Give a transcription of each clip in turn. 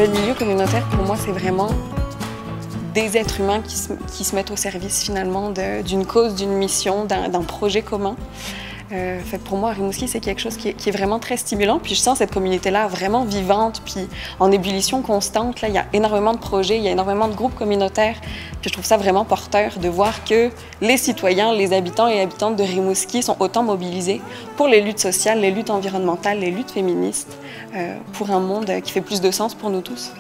Le milieu communautaire, pour moi, c'est vraiment des êtres humains qui se mettent au service finalement d'une cause, d'une mission, d'un projet commun. Fait que pour moi, à Rimouski, c'est quelque chose qui est vraiment très stimulant. Puis je sens cette communauté-là vraiment vivante, puis en ébullition constante. Là, il y a énormément de projets, il y a énormément de groupes communautaires. Puis je trouve ça vraiment porteur de voir que les citoyens, les habitants et habitantes de Rimouski sont autant mobilisés pour les luttes sociales, les luttes environnementales, les luttes féministes, pour un monde qui fait plus de sens pour nous tous.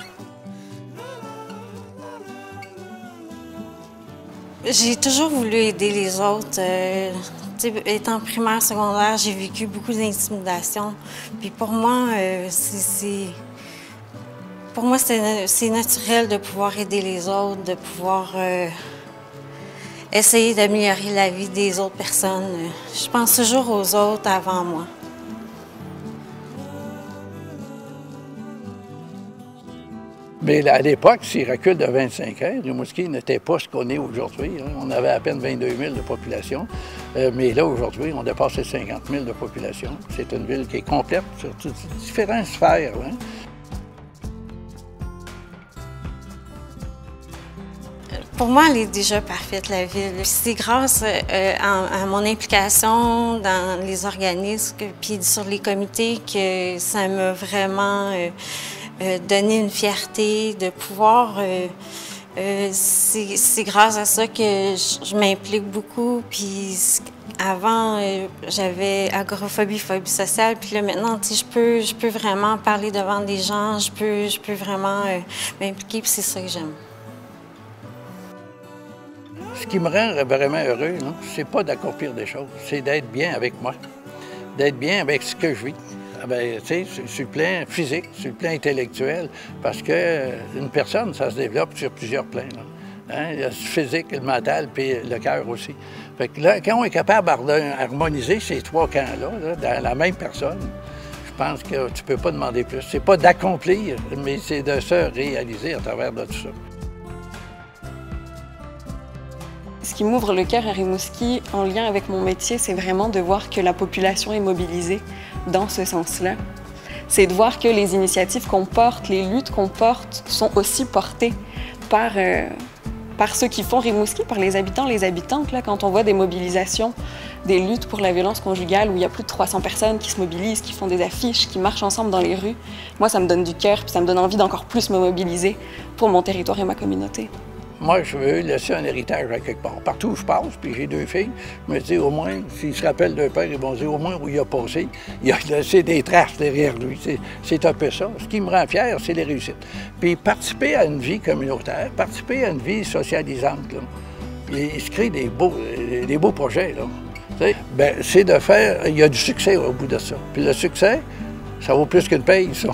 J'ai toujours voulu aider les autres. Étant primaire, secondaire, j'ai vécu beaucoup d'intimidation. Puis pour moi, c'est naturel de pouvoir aider les autres, de pouvoir essayer d'améliorer la vie des autres personnes. Je pense toujours aux autres avant moi. Mais à l'époque, s'il recule de 25 ans, Rimouski n'était pas ce qu'on est aujourd'hui. On avait à peine 22 000 de population. Mais là, aujourd'hui, on dépasse les 50 000 de population. C'est une ville qui est complète sur différentes sphères. Hein. Pour moi, elle est déjà parfaite, la ville. C'est grâce à mon implication dans les organismes puis sur les comités que ça m'a vraiment donné une fierté de pouvoir... c'est grâce à ça que je m'implique beaucoup. Puis avant, j'avais agoraphobie, phobie sociale. Puis là, maintenant, je peux vraiment parler devant des gens. Je peux vraiment m'impliquer. Puis c'est ça que j'aime. Ce qui me rend vraiment heureux, c'est pas d'accomplir des choses, c'est d'être bien avec moi, d'être bien avec ce que je vis. Bien, sur le plan physique, sur le plan intellectuel, parce qu'une personne, ça se développe sur plusieurs plans. Hein? Il y a le physique, le mental, puis le cœur aussi. Fait que là, quand on est capable d'harmoniser ces trois camps-là, dans la même personne, je pense que tu peux pas demander plus. C'est pas d'accomplir, mais c'est de se réaliser à travers de tout ça. Ce qui m'ouvre le cœur à Rimouski, en lien avec mon métier, c'est vraiment de voir que la population est mobilisée dans ce sens-là. C'est de voir que les initiatives qu'on porte, les luttes qu'on porte, sont aussi portées par ceux qui font Rimouski, par les habitants, les habitantes. Là, quand on voit des mobilisations, des luttes pour la violence conjugale, où il y a plus de 300 personnes qui se mobilisent, qui font des affiches, qui marchent ensemble dans les rues, moi, ça me donne du cœur, puis ça me donne envie d'encore plus me mobiliser pour mon territoire et ma communauté. Moi, je veux laisser un héritage à quelque part. Partout où je passe, puis j'ai deux filles, je me dis au moins, s'ils se rappellent d'un père, ils vont dire au moins où il a passé, il a laissé des traces derrière lui. C'est un peu ça. Ce qui me rend fier, c'est les réussites. Puis participer à une vie communautaire, participer à une vie socialisante, là. Il se crée des beaux projets, là. Bien, c'est de faire... Il y a du succès au bout de ça. Puis le succès, ça vaut plus qu'une paye, ça.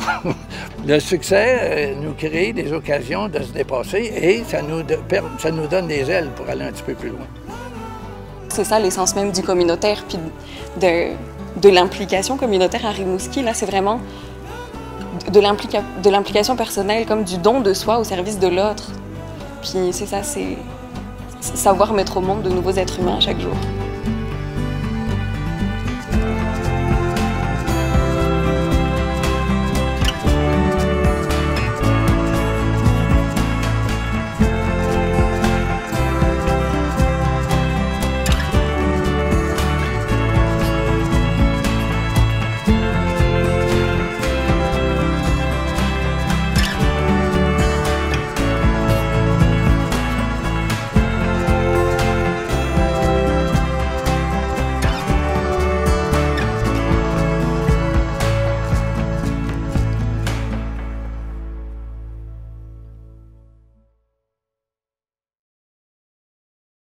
Le succès nous crée des occasions de se dépasser et ça nous donne des ailes pour aller un petit peu plus loin. C'est ça l'essence même du communautaire, puis de l'implication communautaire à Rimouski. Là, c'est vraiment de l'implication personnelle, comme du don de soi au service de l'autre. Puis c'est ça, c'est savoir mettre au monde de nouveaux êtres humains chaque jour.